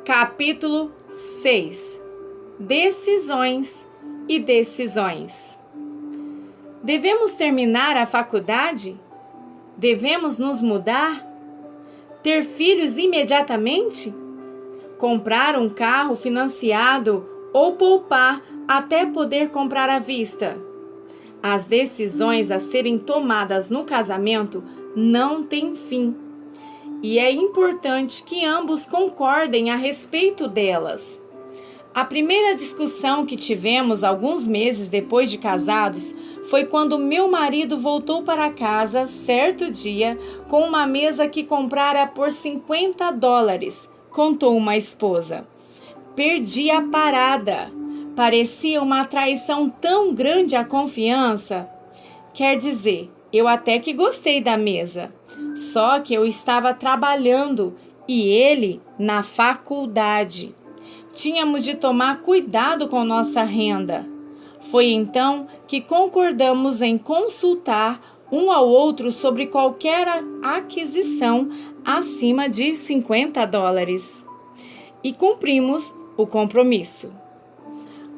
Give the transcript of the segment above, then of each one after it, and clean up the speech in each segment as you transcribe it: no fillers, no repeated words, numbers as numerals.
Capítulo 6. Decisões e decisões. Devemos terminar a faculdade? Devemos nos mudar? Ter filhos imediatamente? Comprar um carro financiado ou poupar até poder comprar à vista? As decisões a serem tomadas no casamento não têm fim. E é importante que ambos concordem a respeito delas. A primeira discussão que tivemos alguns meses depois de casados foi quando meu marido voltou para casa certo dia com uma mesa que comprara por $50, contou uma esposa. Perdi a parada. Parecia uma traição tão grande à confiança. Quer dizer, eu até que gostei da mesa. Só que eu estava trabalhando e ele na faculdade. Tínhamos de tomar cuidado com nossa renda. Foi então que concordamos em consultar um ao outro sobre qualquer aquisição acima de $50. E cumprimos o compromisso.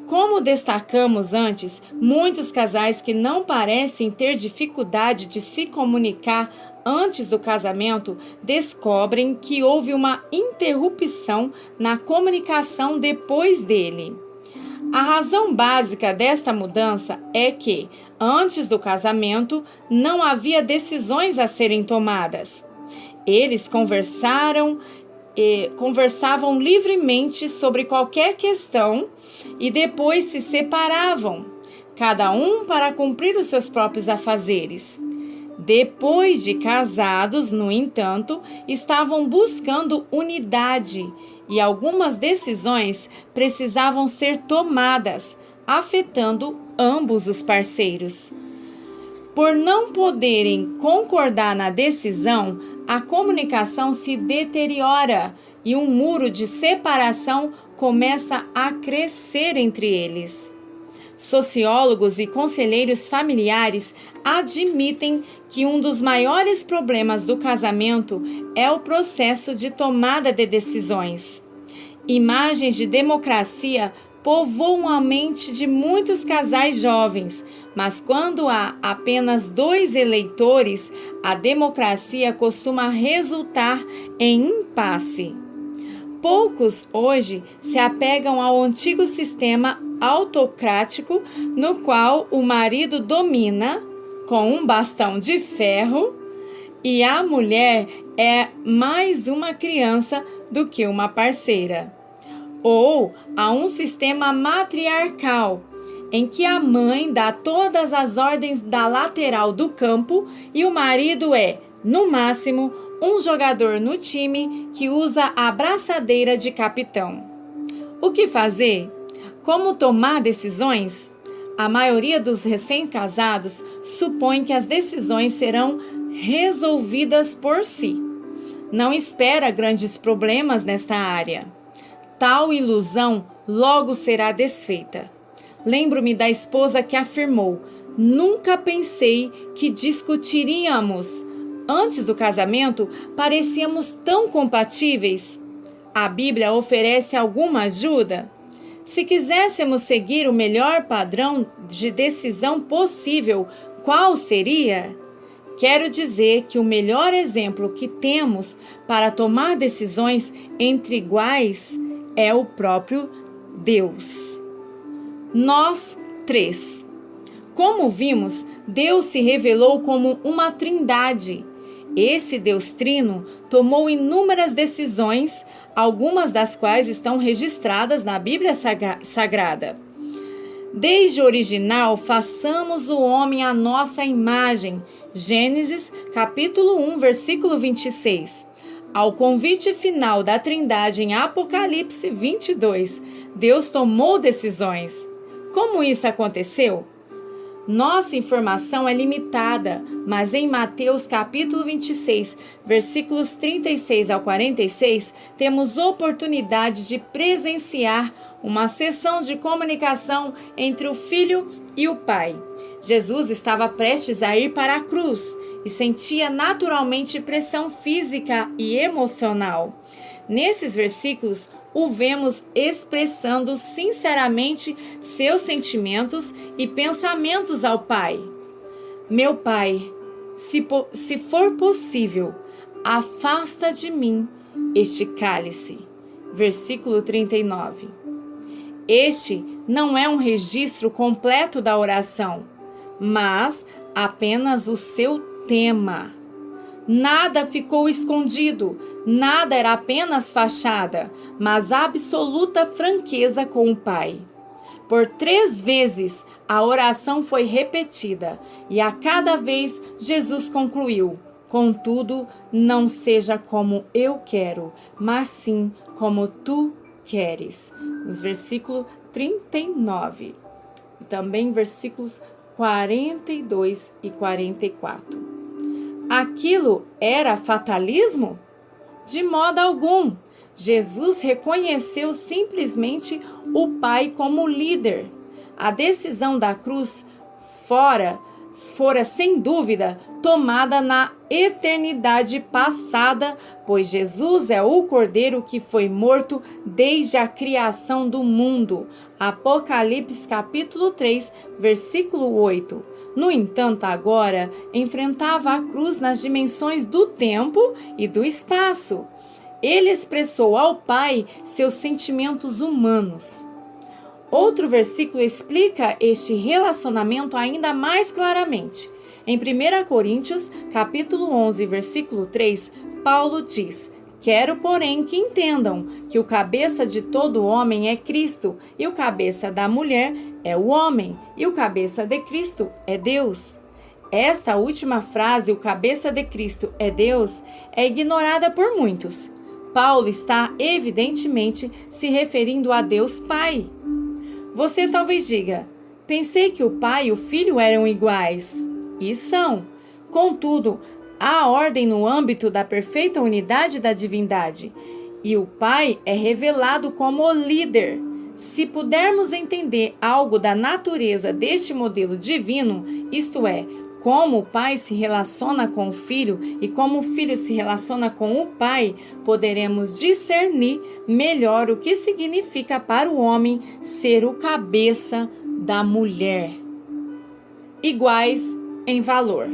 Como destacamos antes, muitos casais que não parecem ter dificuldade de se comunicar antes do casamento descobrem que houve uma interrupção na comunicação depois dele. A razão básica desta mudança é que, antes do casamento, não havia decisões a serem tomadas. Eles conversavam livremente sobre qualquer questão e depois se separavam, cada um para cumprir os seus próprios afazeres. Depois de casados, no entanto, estavam buscando unidade e algumas decisões precisavam ser tomadas, afetando ambos os parceiros. Por não poderem concordar na decisão, a comunicação se deteriora e um muro de separação começa a crescer entre eles. Sociólogos e conselheiros familiares admitem que um dos maiores problemas do casamento é o processo de tomada de decisões. Imagens de democracia povoam a mente de muitos casais jovens, mas quando há apenas 2 eleitores, a democracia costuma resultar em impasse. Poucos hoje se apegam ao antigo sistema autocrático, no qual o marido domina com um bastão de ferro e a mulher é mais uma criança do que uma parceira. Ou a um sistema matriarcal, em que a mãe dá todas as ordens da lateral do campo e o marido é, no máximo, um jogador no time que usa a braçadeira de capitão. O que fazer? Como tomar decisões? A maioria dos recém-casados supõe que as decisões serão resolvidas por si. Não espera grandes problemas nesta área. Tal ilusão logo será desfeita. Lembro-me da esposa que afirmou: "Nunca pensei que discutiríamos. Antes do casamento, parecíamos tão compatíveis." A Bíblia oferece alguma ajuda? Se quiséssemos seguir o melhor padrão de decisão possível, qual seria? Quero dizer que o melhor exemplo que temos para tomar decisões entre iguais é o próprio Deus. Nós 3. Como vimos, Deus se revelou como uma trindade. Esse Deus trino tomou inúmeras decisões, algumas das quais estão registradas na Bíblia Sagrada. Desde o original, façamos o homem à nossa imagem. Gênesis, capítulo 1, versículo 26. Ao convite final da Trindade em Apocalipse 22, Deus tomou decisões. Como isso aconteceu? Nossa informação é limitada, mas em Mateus capítulo 26, versículos 36 ao 46, temos oportunidade de presenciar uma sessão de comunicação entre o Filho e o Pai. Jesus estava prestes a ir para a cruz e sentia naturalmente pressão física e emocional. Nesses versículos, o vemos expressando sinceramente seus sentimentos e pensamentos ao Pai. Meu Pai, se for possível, afasta de mim este cálice. Versículo 39. Este não é um registro completo da oração, mas apenas o seu tema. Nada ficou escondido, nada era apenas fachada, mas absoluta franqueza com o Pai. Por 3 vezes a oração foi repetida e a cada vez Jesus concluiu: contudo, não seja como eu quero, mas sim como tu queres. Nos versículos 39 e também versículos 42 e 44. Aquilo era fatalismo? De modo algum. Jesus reconheceu simplesmente o Pai como líder. A decisão da cruz fora sem dúvida tomada na eternidade passada, pois Jesus é o Cordeiro que foi morto desde a criação do mundo. Apocalipse capítulo 3, versículo 8. No entanto, agora enfrentava a cruz nas dimensões do tempo e do espaço. Ele expressou ao Pai seus sentimentos humanos. Outro versículo explica este relacionamento ainda mais claramente. Em 1 Coríntios, capítulo 11, versículo 3, Paulo diz: quero, porém, que entendam que o cabeça de todo homem é Cristo, e o cabeça da mulher é o homem, e o cabeça de Cristo é Deus. Esta última frase, o cabeça de Cristo é Deus, é ignorada por muitos. Paulo está, evidentemente, se referindo a Deus Pai. Você talvez diga: pensei que o Pai e o Filho eram iguais. E são. Contudo, há ordem no âmbito da perfeita unidade da divindade. E o Pai é revelado como o líder. Se pudermos entender algo da natureza deste modelo divino, isto é, como o Pai se relaciona com o Filho e como o Filho se relaciona com o Pai, poderemos discernir melhor o que significa para o homem ser o cabeça da mulher. Iguais em valor.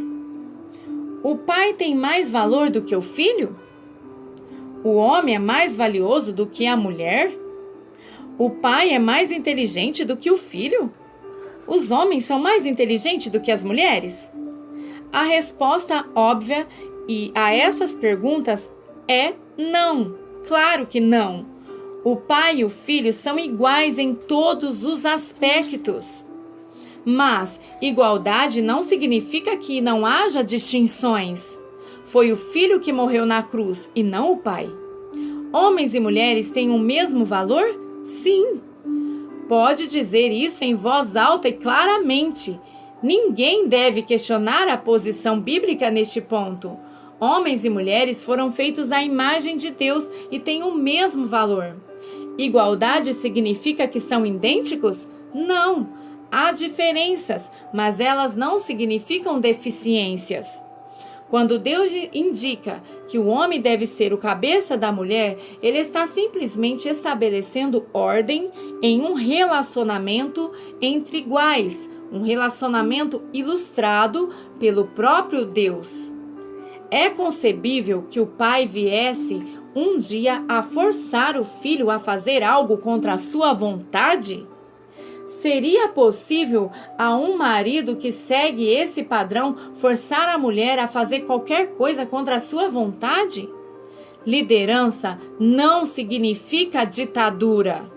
O Pai tem mais valor do que o Filho? O homem é mais valioso do que a mulher? O Pai é mais inteligente do que o Filho? Os homens são mais inteligentes do que as mulheres? A resposta óbvia a essas perguntas é não. Claro que não. O Pai e o Filho são iguais em todos os aspectos. Mas igualdade não significa que não haja distinções. Foi o Filho que morreu na cruz e não o Pai. Homens e mulheres têm o mesmo valor? Sim. Pode dizer isso em voz alta e claramente. Ninguém deve questionar a posição bíblica neste ponto. Homens e mulheres foram feitos à imagem de Deus e têm o mesmo valor. Igualdade significa que são idênticos? Não. Há diferenças, mas elas não significam deficiências. Quando Deus indica que o homem deve ser o cabeça da mulher, ele está simplesmente estabelecendo ordem em um relacionamento entre iguais, um relacionamento ilustrado pelo próprio Deus. É concebível que o pai viesse um dia a forçar o filho a fazer algo contra a sua vontade? Seria possível a um marido que segue esse padrão forçar a mulher a fazer qualquer coisa contra a sua vontade? Liderança não significa ditadura.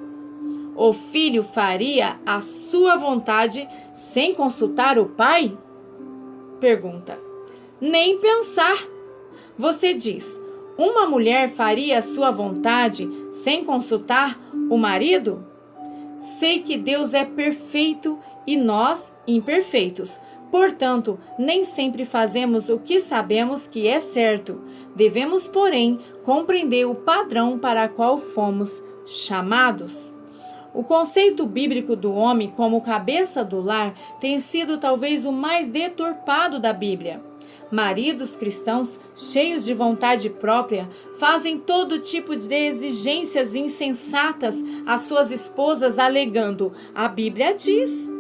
O filho faria a sua vontade sem consultar o pai? Pergunta. Nem pensar. Você diz, uma mulher faria a sua vontade sem consultar o marido? Sei que Deus é perfeito e nós imperfeitos. Portanto, nem sempre fazemos o que sabemos que é certo. Devemos, porém, compreender o padrão para o qual fomos chamados. O conceito bíblico do homem como cabeça do lar tem sido talvez o mais deturpado da Bíblia. Maridos cristãos, cheios de vontade própria, fazem todo tipo de exigências insensatas às suas esposas, alegando: a Bíblia diz.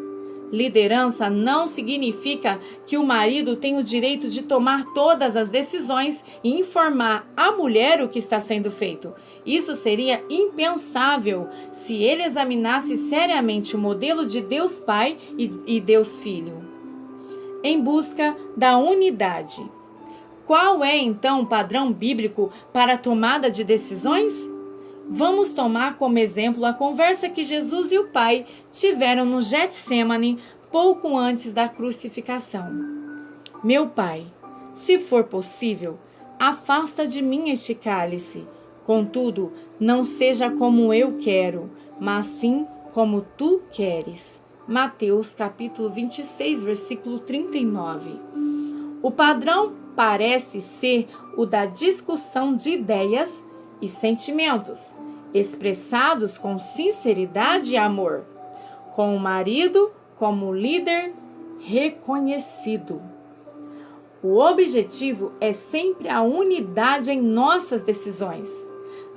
Liderança não significa que o marido tem o direito de tomar todas as decisões e informar a mulher o que está sendo feito. Isso seria impensável se ele examinasse seriamente o modelo de Deus Pai e Deus Filho. Em busca da unidade. Qual é então o padrão bíblico para a tomada de decisões? Vamos tomar como exemplo a conversa que Jesus e o Pai tiveram no Getsêmani pouco antes da crucificação. Meu Pai, se for possível, afasta de mim este cálice. Contudo, não seja como eu quero, mas sim como tu queres. Mateus capítulo 26, versículo 39. O padrão parece ser o da discussão de ideias e sentimentos, expressados com sinceridade e amor, com o marido como líder reconhecido. O objetivo é sempre a unidade em nossas decisões.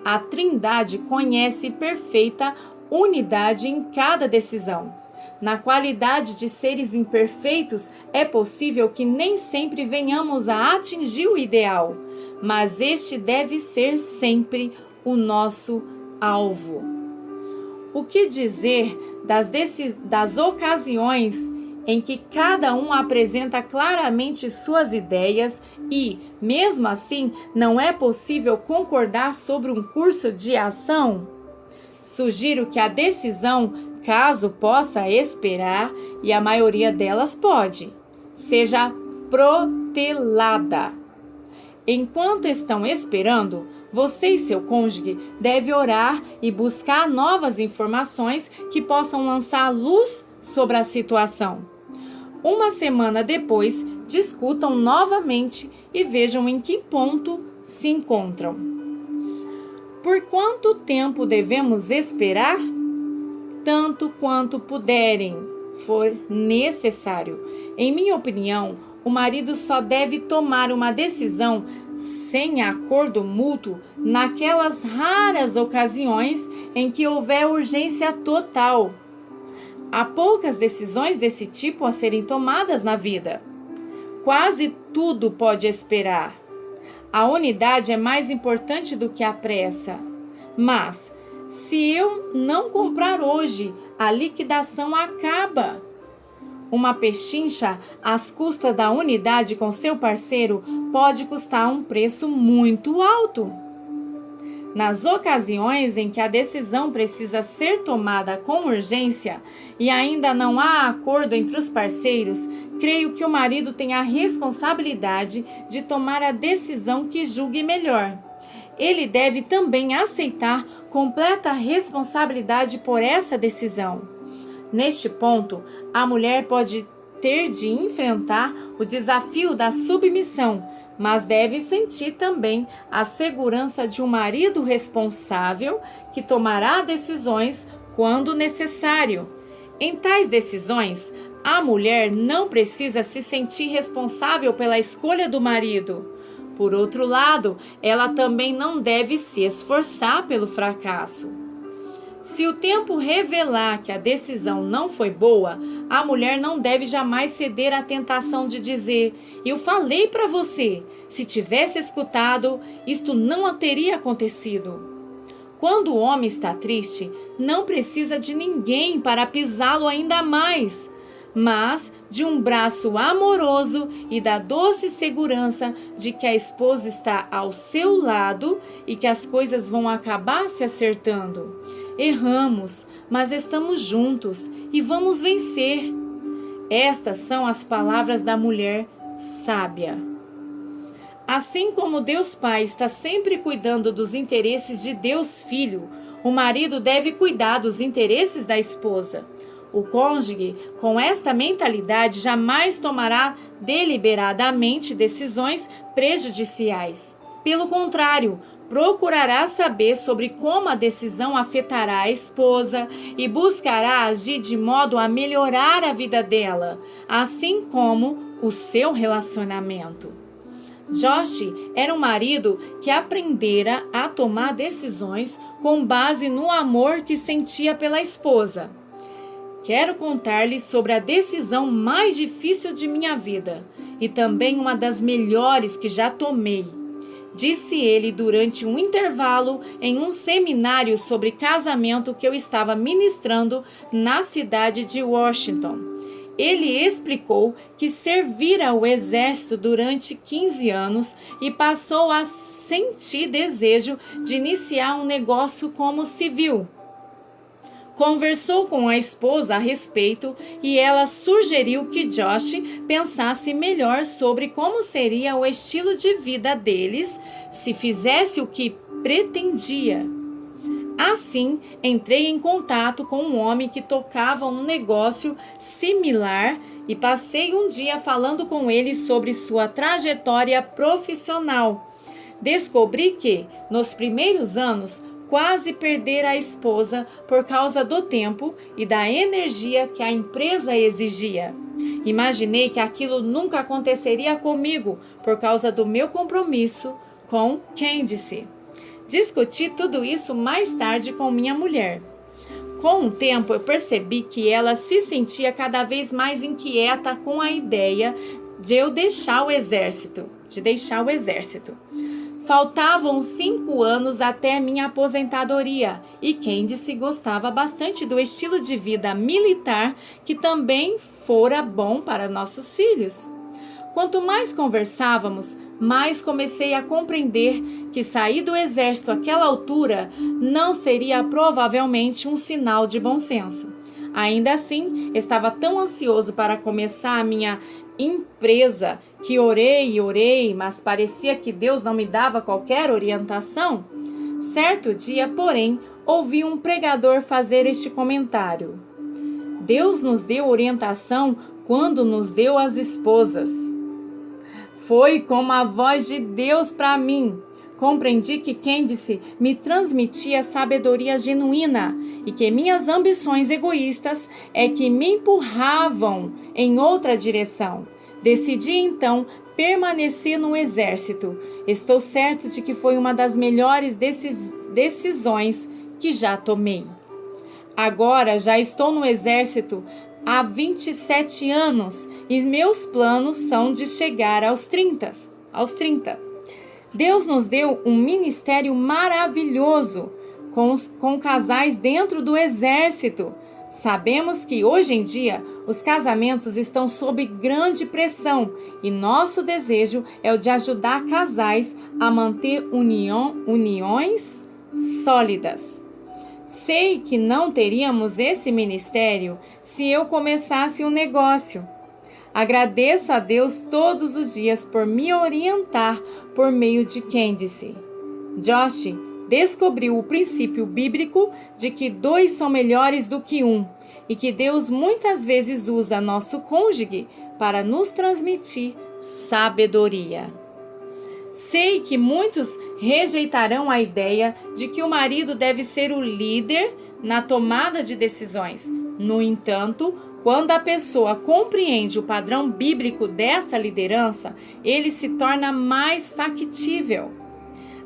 A Trindade conhece perfeita unidade em cada decisão. Na qualidade de seres imperfeitos, é possível que nem sempre venhamos a atingir o ideal, mas este deve ser sempre o nosso alvo. O que dizer das ocasiões em que cada um apresenta claramente suas ideias e, mesmo assim, não é possível concordar sobre um curso de ação? Sugiro que a decisão, caso possa esperar, e a maioria delas pode, seja protelada. Enquanto estão esperando, você e seu cônjuge devem orar e buscar novas informações que possam lançar luz sobre a situação. Uma semana depois, discutam novamente e vejam em que ponto se encontram. Por quanto tempo devemos esperar? Tanto quanto puderem, for necessário. Em minha opinião, o marido só deve tomar uma decisão sem acordo mútuo naquelas raras ocasiões em que houver urgência total. Há poucas decisões desse tipo a serem tomadas na vida. Quase tudo pode esperar. A unidade é mais importante do que a pressa. Mas, se eu não comprar hoje, a liquidação acaba. Uma pechincha às custas da unidade com seu parceiro pode custar um preço muito alto. Nas ocasiões em que a decisão precisa ser tomada com urgência e ainda não há acordo entre os parceiros, creio que o marido tem a responsabilidade de tomar a decisão que julgue melhor. Ele deve também aceitar completa responsabilidade por essa decisão. Neste ponto, a mulher pode ter de enfrentar o desafio da submissão, mas deve sentir também a segurança de um marido responsável que tomará decisões quando necessário. Em tais decisões, a mulher não precisa se sentir responsável pela escolha do marido. Por outro lado, ela também não deve se esforçar pelo fracasso. Se o tempo revelar que a decisão não foi boa, a mulher não deve jamais ceder à tentação de dizer: eu falei para você, se tivesse escutado, isto não teria acontecido. Quando o homem está triste, não precisa de ninguém para pisá-lo ainda mais, mas de um braço amoroso e da doce segurança de que a esposa está ao seu lado e que as coisas vão acabar se acertando. Erramos, mas estamos juntos e vamos vencer. Estas são as palavras da mulher sábia. Assim como Deus Pai está sempre cuidando dos interesses de Deus Filho, o marido deve cuidar dos interesses da esposa. O cônjuge, com esta mentalidade, jamais tomará deliberadamente decisões prejudiciais. Pelo contrário, procurará saber sobre como a decisão afetará a esposa e buscará agir de modo a melhorar a vida dela, assim como o seu relacionamento. Josh era um marido que aprendera a tomar decisões com base no amor que sentia pela esposa. Quero contar-lhe sobre a decisão mais difícil de minha vida e também uma das melhores que já tomei, disse ele durante um intervalo em um seminário sobre casamento que eu estava ministrando na cidade de Washington. Ele explicou que servira ao exército durante 15 anos e passou a sentir desejo de iniciar um negócio como civil. Conversou com a esposa a respeito e ela sugeriu que Josh pensasse melhor sobre como seria o estilo de vida deles se fizesse o que pretendia. Assim, entrei em contato com um homem que tocava um negócio similar e passei um dia falando com ele sobre sua trajetória profissional. Descobri que, nos primeiros anos, quase perdera a esposa por causa do tempo e da energia que a empresa exigia. Imaginei que aquilo nunca aconteceria comigo por causa do meu compromisso com Candice. Discuti tudo isso mais tarde com minha mulher. Com o tempo, eu percebi que ela se sentia cada vez mais inquieta com a ideia de deixar o exército. Faltavam 5 anos até minha aposentadoria e Candice gostava bastante do estilo de vida militar que também fora bom para nossos filhos. Quanto mais conversávamos, mais comecei a compreender que sair do exército àquela altura não seria provavelmente um sinal de bom senso. Ainda assim, estava tão ansioso para começar a minha empresa que orei, mas parecia que Deus não me dava qualquer orientação. Certo dia, porém, ouvi um pregador fazer este comentário: Deus nos deu orientação quando nos deu as esposas. Foi como a voz de Deus para mim. Compreendi que Candice me transmitia sabedoria genuína e que minhas ambições egoístas é que me empurravam em outra direção. Decidi então permanecer no exército. Estou certo de que foi uma das melhores decisões que já tomei. Agora já estou no exército há 27 anos e meus planos são de chegar aos 30. Deus nos deu um ministério maravilhoso com casais dentro do exército. Sabemos que hoje em dia os casamentos estão sob grande pressão e nosso desejo é o de ajudar casais a manter uniões sólidas. Sei que não teríamos esse ministério se eu começasse um negócio. Agradeço a Deus todos os dias por me orientar por meio de Candice. Josh descobriu o princípio bíblico de que 2 são melhores do que 1 e que Deus muitas vezes usa nosso cônjuge para nos transmitir sabedoria. Sei que muitos rejeitarão a ideia de que o marido deve ser o líder na tomada de decisões. No entanto, quando a pessoa compreende o padrão bíblico dessa liderança, ele se torna mais factível.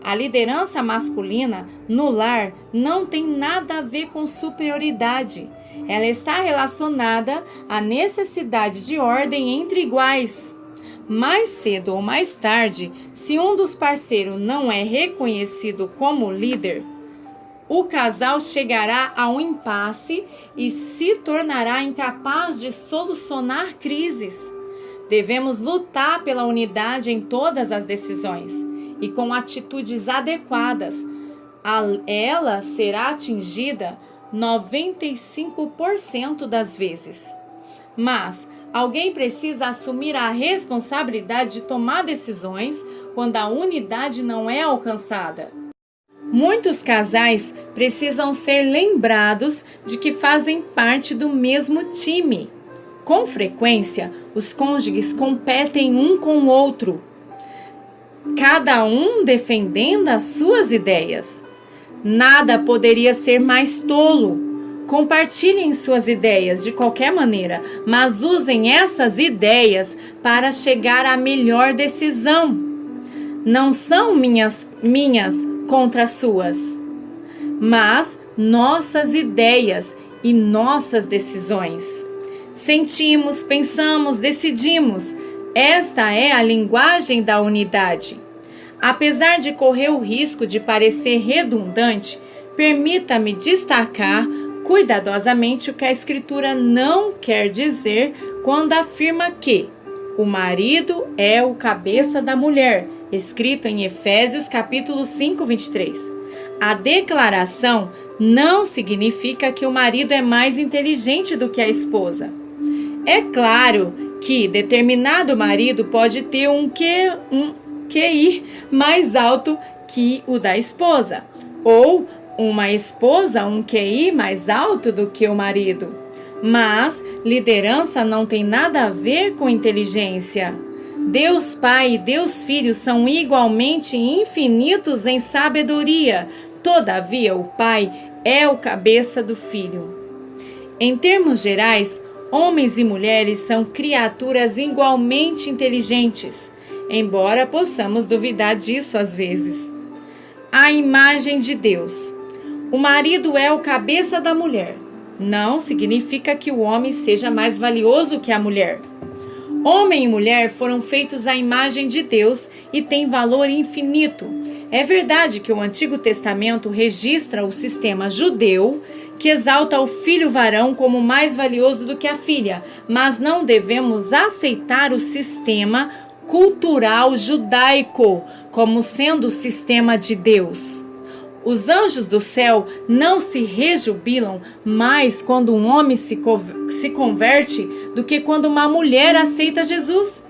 A liderança masculina no lar não tem nada a ver com superioridade. Ela está relacionada à necessidade de ordem entre iguais. Mais cedo ou mais tarde, se um dos parceiros não é reconhecido como líder, o casal chegará a um impasse e se tornará incapaz de solucionar crises. Devemos lutar pela unidade em todas as decisões e com atitudes adequadas. Ela será atingida 95% das vezes. Mas alguém precisa assumir a responsabilidade de tomar decisões quando a unidade não é alcançada. Muitos casais precisam ser lembrados de que fazem parte do mesmo time. Com frequência, os cônjuges competem um com o outro, cada um defendendo as suas ideias. Nada poderia ser mais tolo. Compartilhem suas ideias de qualquer maneira, mas usem essas ideias para chegar à melhor decisão. Não são minhas contra as suas, mas nossas ideias e nossas decisões. Sentimos, pensamos, decidimos. Esta é a linguagem da unidade. Apesar de correr o risco de parecer redundante, permita-me destacar cuidadosamente o que a Escritura não quer dizer quando afirma que o marido é o cabeça da mulher, escrito em Efésios capítulo 5, 23. A declaração não significa que o marido é mais inteligente do que a esposa. É claro que determinado marido pode ter um QI mais alto que o da esposa, ou uma esposa um QI mais alto do que o marido. Mas liderança não tem nada a ver com inteligência. Deus Pai e Deus Filho são igualmente infinitos em sabedoria. Todavia, o Pai é o cabeça do Filho. Em termos gerais, homens e mulheres são criaturas igualmente inteligentes, embora possamos duvidar disso às vezes. A imagem de Deus. O marido é o cabeça da mulher. Não significa que o homem seja mais valioso que a mulher. Homem e mulher foram feitos à imagem de Deus e têm valor infinito. É verdade que o Antigo Testamento registra o sistema judeu, que exalta o filho varão como mais valioso do que a filha, mas não devemos aceitar o sistema cultural judaico como sendo o sistema de Deus. Os anjos do céu não se rejubilam mais quando um homem se converte do que quando uma mulher aceita Jesus.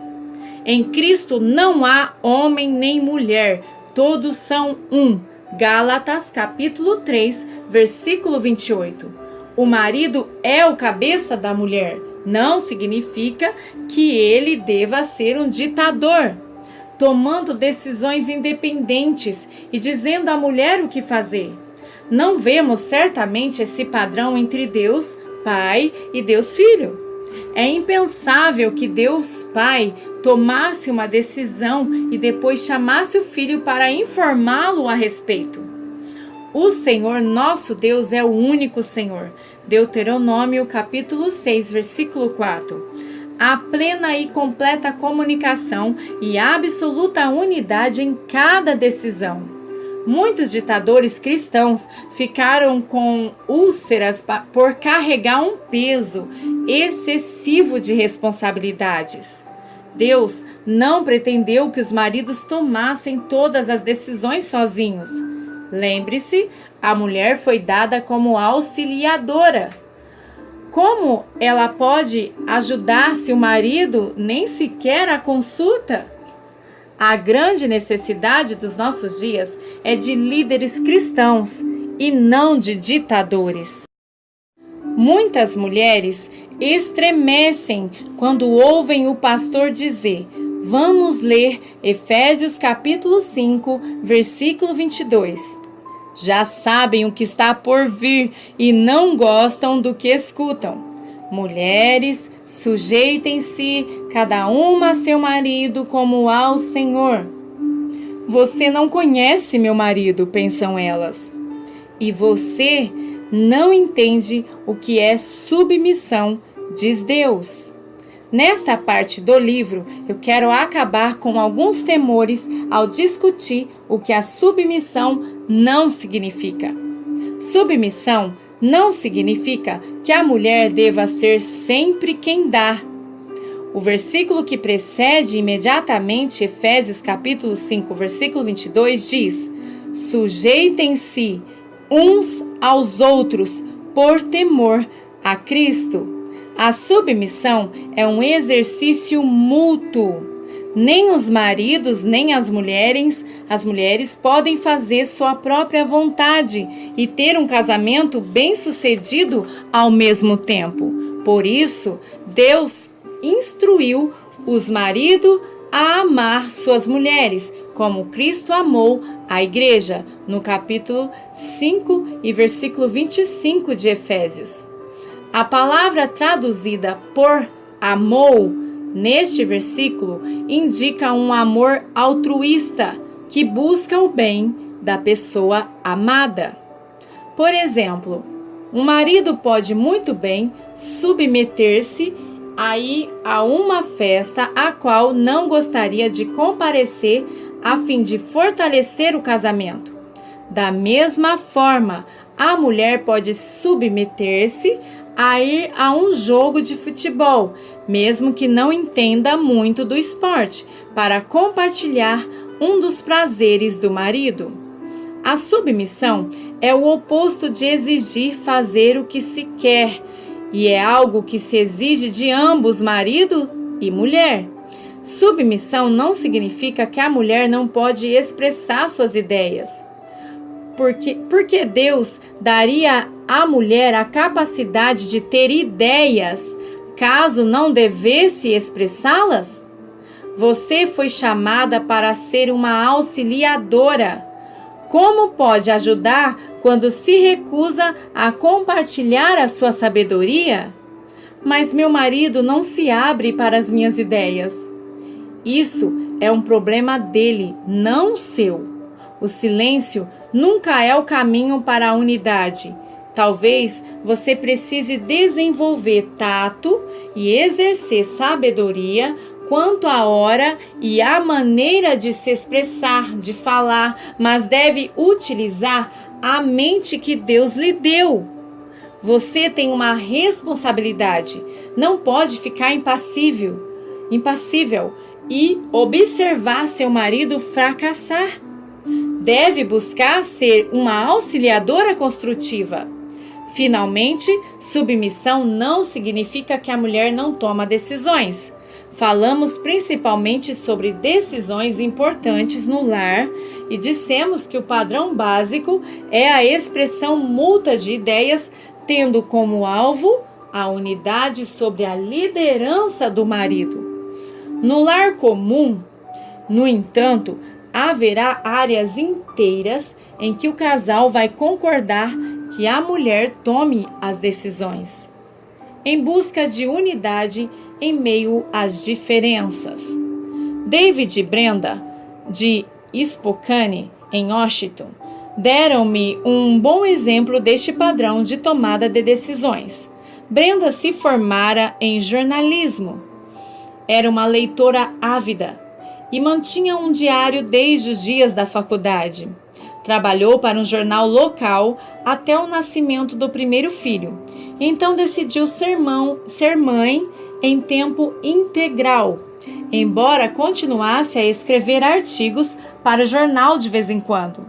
Em Cristo não há homem nem mulher, todos são um. Gálatas capítulo 3, versículo 28. O marido é o cabeça da mulher. Não significa que ele deva ser um ditador, tomando decisões independentes e dizendo à mulher o que fazer. Não vemos certamente esse padrão entre Deus Pai e Deus Filho. É impensável que Deus Pai tomasse uma decisão e depois chamasse o Filho para informá-lo a respeito. O Senhor nosso Deus é o único Senhor. Deuteronômio capítulo 6, versículo 4. Há plena e completa comunicação e absoluta unidade em cada decisão. Muitos ditadores cristãos ficaram com úlceras por carregar um peso excessivo de responsabilidades. Deus não pretendeu que os maridos tomassem todas as decisões sozinhos. Lembre-se, a mulher foi dada como auxiliadora. Como ela pode ajudar se o marido nem sequer a consulta? A grande necessidade dos nossos dias é de líderes cristãos e não de ditadores. Muitas mulheres estremecem quando ouvem o pastor dizer: vamos ler Efésios capítulo 5, versículo 22. Já sabem o que está por vir e não gostam do que escutam. Mulheres, sujeitem-se cada uma a seu marido como ao Senhor. Você não conhece meu marido, pensam elas. E você não entende o que é submissão, diz Deus. Nesta parte do livro, eu quero acabar com alguns temores ao discutir o que a submissão não significa. Submissão não significa que a mulher deva ser sempre quem dá. O versículo que precede imediatamente Efésios capítulo 5, versículo 22 diz: sujeitem-se uns aos outros por temor a Cristo. A submissão é um exercício mútuo. Nem os maridos, nem as mulheres podem fazer sua própria vontade e ter um casamento bem-sucedido ao mesmo tempo. Por isso, Deus instruiu os maridos a amar suas mulheres, como Cristo amou à igreja, no capítulo 5 e versículo 25 de Efésios. A palavra traduzida por amou neste versículo indica um amor altruísta que busca o bem da pessoa amada. Por exemplo, um marido pode muito bem submeter-se a uma festa a qual não gostaria de comparecer a fim de fortalecer o casamento. Da mesma forma, a mulher pode submeter-se a ir a um jogo de futebol, mesmo que não entenda muito do esporte, para compartilhar um dos prazeres do marido. A submissão é o oposto de exigir fazer o que se quer, e é algo que se exige de ambos, marido e mulher. Submissão não significa que a mulher não pode expressar suas ideias. Porque Deus daria à mulher a capacidade de ter ideias, caso não devesse expressá-las? Você foi chamada para ser uma auxiliadora. Como pode ajudar quando se recusa a compartilhar a sua sabedoria? Mas meu marido não se abre para as minhas ideias. Isso é um problema dele, não seu. O silêncio nunca é o caminho para a unidade. Talvez você precise desenvolver tato e exercer sabedoria quanto à hora e à maneira de se expressar, de falar, mas deve utilizar a mente que Deus lhe deu. Você tem uma responsabilidade. Não pode ficar impassível e observar seu marido fracassar. Deve buscar ser uma auxiliadora construtiva. Finalmente, submissão não significa que a mulher não toma decisões. Falamos principalmente sobre decisões importantes no lar e dissemos que o padrão básico é a expressão mútua de ideias, tendo como alvo a unidade sobre a liderança do marido. No lar comum, no entanto, haverá áreas inteiras em que o casal vai concordar que a mulher tome as decisões, em busca de unidade em meio às diferenças. David e Brenda, de Spokane, em Washington, deram-me um bom exemplo deste padrão de tomada de decisões. Brenda se formara em jornalismo. Era uma leitora ávida e mantinha um diário desde os dias da faculdade. Trabalhou para um jornal local até o nascimento do primeiro filho. Então decidiu ser mãe em tempo integral, embora continuasse a escrever artigos para o jornal de vez em quando.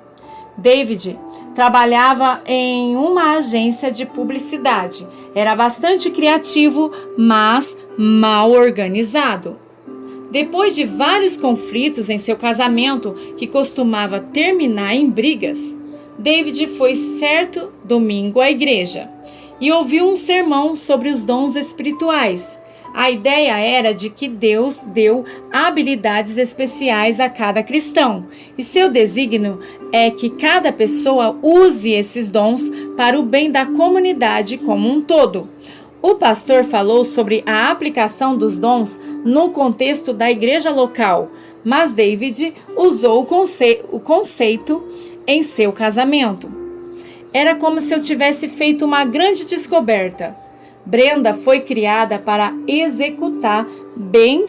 David trabalhava em uma agência de publicidade. Era bastante criativo, mas mal organizado. Depois de vários conflitos em seu casamento, que costumava terminar em brigas, David foi certo domingo à igreja e ouviu um sermão sobre os dons espirituais. A ideia era de que Deus deu habilidades especiais a cada cristão, e seu desígnio é que cada pessoa use esses dons para o bem da comunidade como um todo. O pastor falou sobre a aplicação dos dons no contexto da igreja local, mas David usou o conceito em seu casamento. Era como se eu tivesse feito uma grande descoberta. Brenda foi criada para executar bem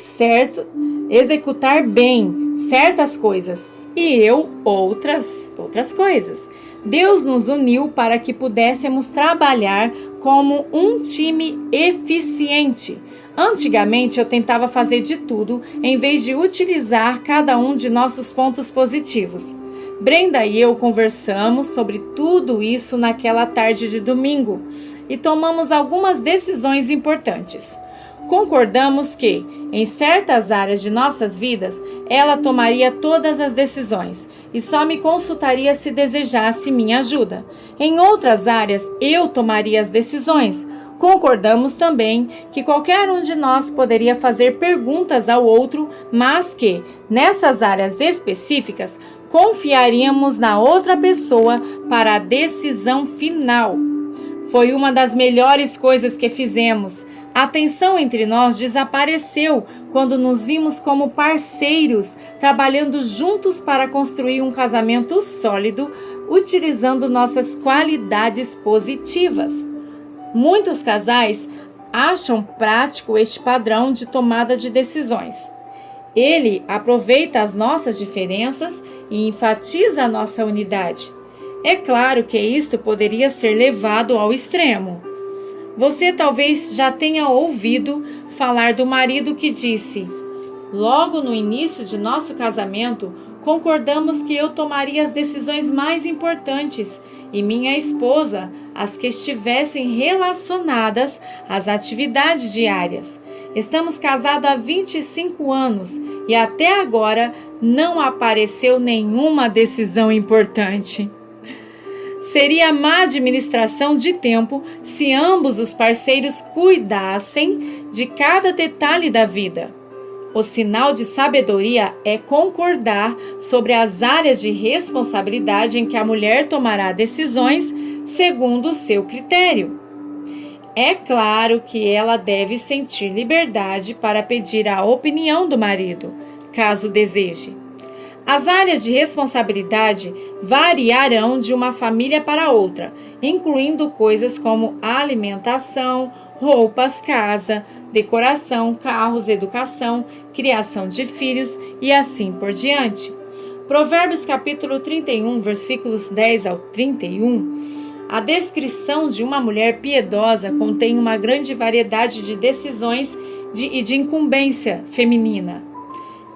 certas coisas e eu outras coisas. Deus nos uniu para que pudéssemos trabalhar como um time eficiente. Antigamente eu tentava fazer de tudo em vez de utilizar cada um de nossos pontos positivos. Brenda e eu conversamos sobre tudo isso naquela tarde de domingo e tomamos algumas decisões importantes. Concordamos que, em certas áreas de nossas vidas, ela tomaria todas as decisões e só me consultaria se desejasse minha ajuda. Em outras áreas, eu tomaria as decisões. Concordamos também que qualquer um de nós poderia fazer perguntas ao outro, mas que, nessas áreas específicas, confiaríamos na outra pessoa para a decisão final. Foi uma das melhores coisas que fizemos. A tensão entre nós desapareceu quando nos vimos como parceiros, trabalhando juntos para construir um casamento sólido, utilizando nossas qualidades positivas. Muitos casais acham prático este padrão de tomada de decisões. Ele aproveita as nossas diferenças e enfatiza a nossa unidade. É claro que isto poderia ser levado ao extremo. Você talvez já tenha ouvido falar do marido que disse: logo no início de nosso casamento, concordamos que eu tomaria as decisões mais importantes e minha esposa as que estivessem relacionadas às atividades diárias. Estamos casados há 25 anos e até agora não apareceu nenhuma decisão importante. Seria má administração de tempo se ambos os parceiros cuidassem de cada detalhe da vida. O sinal de sabedoria é concordar sobre as áreas de responsabilidade em que a mulher tomará decisões segundo o seu critério. É claro que ela deve sentir liberdade para pedir a opinião do marido, caso deseje. As áreas de responsabilidade variarão de uma família para outra, incluindo coisas como alimentação, roupas, casa, decoração, carros, educação, criação de filhos e assim por diante. Provérbios capítulo 31, versículos 10 ao 31. A descrição de uma mulher piedosa contém uma grande variedade de decisões e de incumbência feminina.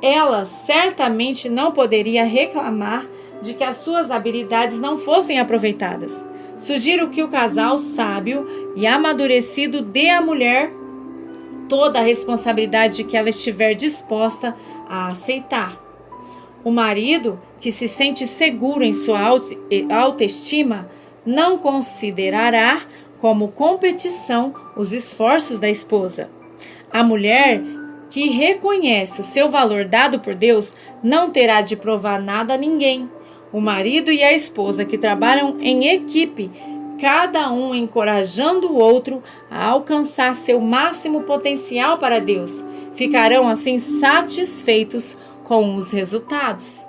Ela certamente não poderia reclamar de que as suas habilidades não fossem aproveitadas. Sugiro que o casal sábio e amadurecido dê à mulher toda a responsabilidade que ela estiver disposta a aceitar. O marido, que se sente seguro em sua autoestima, não considerará como competição os esforços da esposa. A mulher que reconhece o seu valor dado por Deus não terá de provar nada a ninguém. O marido e a esposa que trabalham em equipe, cada um encorajando o outro a alcançar seu máximo potencial para Deus, ficarão assim satisfeitos com os resultados.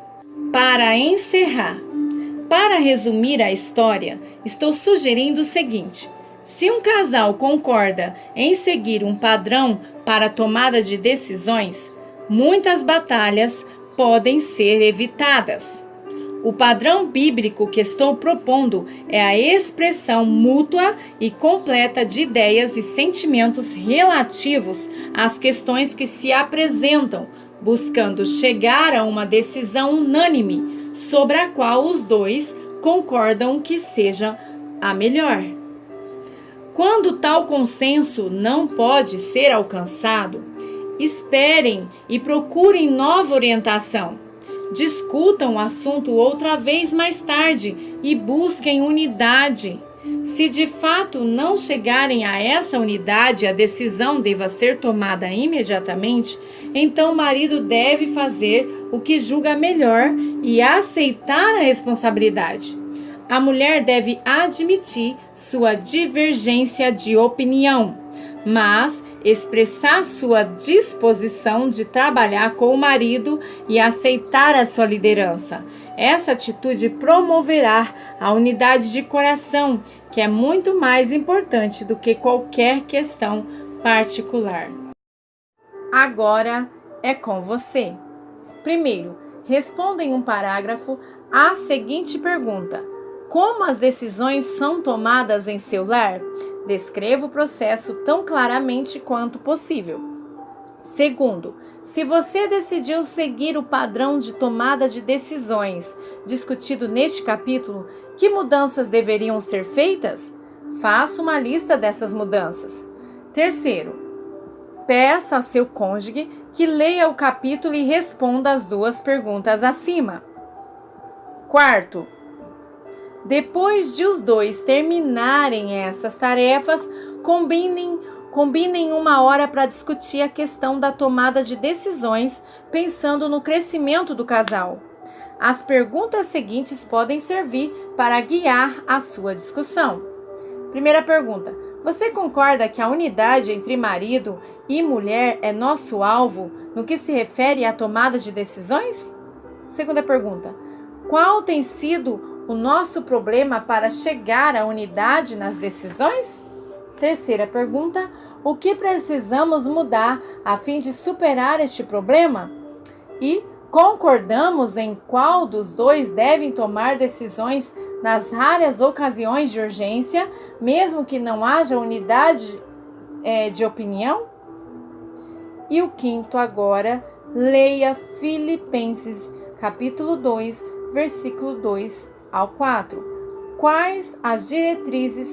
Para encerrar, para resumir a história, estou sugerindo o seguinte: se um casal concorda em seguir um padrão para a tomada de decisões, muitas batalhas podem ser evitadas. O padrão bíblico que estou propondo é a expressão mútua e completa de ideias e sentimentos relativos às questões que se apresentam, buscando chegar a uma decisão unânime sobre a qual os dois concordam que seja a melhor. Quando tal consenso não pode ser alcançado, esperem e procurem nova orientação. Discutam o assunto outra vez mais tarde e busquem unidade. Se de fato não chegarem a essa unidade, a decisão deva ser tomada imediatamente, então o marido deve fazer o que julga melhor e aceitar a responsabilidade. A mulher deve admitir sua divergência de opinião, mas expressar sua disposição de trabalhar com o marido e aceitar a sua liderança. Essa atitude promoverá a unidade de coração, que é muito mais importante do que qualquer questão particular. Agora é com você. Primeiro, responda em um parágrafo a seguinte pergunta: como as decisões são tomadas em seu lar? Descreva o processo tão claramente quanto possível. Segundo, se você decidiu seguir o padrão de tomada de decisões discutido neste capítulo, que mudanças deveriam ser feitas? Faça uma lista dessas mudanças. Terceiro, peça a seu cônjuge que leia o capítulo e responda as duas perguntas acima. Quarto, depois de os dois terminarem essas tarefas, combinem uma hora para discutir a questão da tomada de decisões, pensando no crescimento do casal. As perguntas seguintes podem servir para guiar a sua discussão. Primeira pergunta: você concorda que a unidade entre marido e mulher é nosso alvo no que se refere à tomada de decisões? Segunda pergunta: qual tem sido o nosso problema para chegar à unidade nas decisões? Terceira pergunta: o que precisamos mudar a fim de superar este problema? E concordamos em qual dos dois devem tomar decisões nas raras ocasiões de urgência, mesmo que não haja unidade de opinião? E o quinto agora, leia Filipenses capítulo 2, versículo 2 ao 4. Quais as diretrizes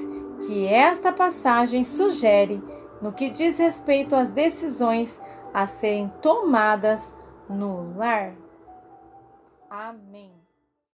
que esta passagem sugere no que diz respeito às decisões a serem tomadas no lar? Amém.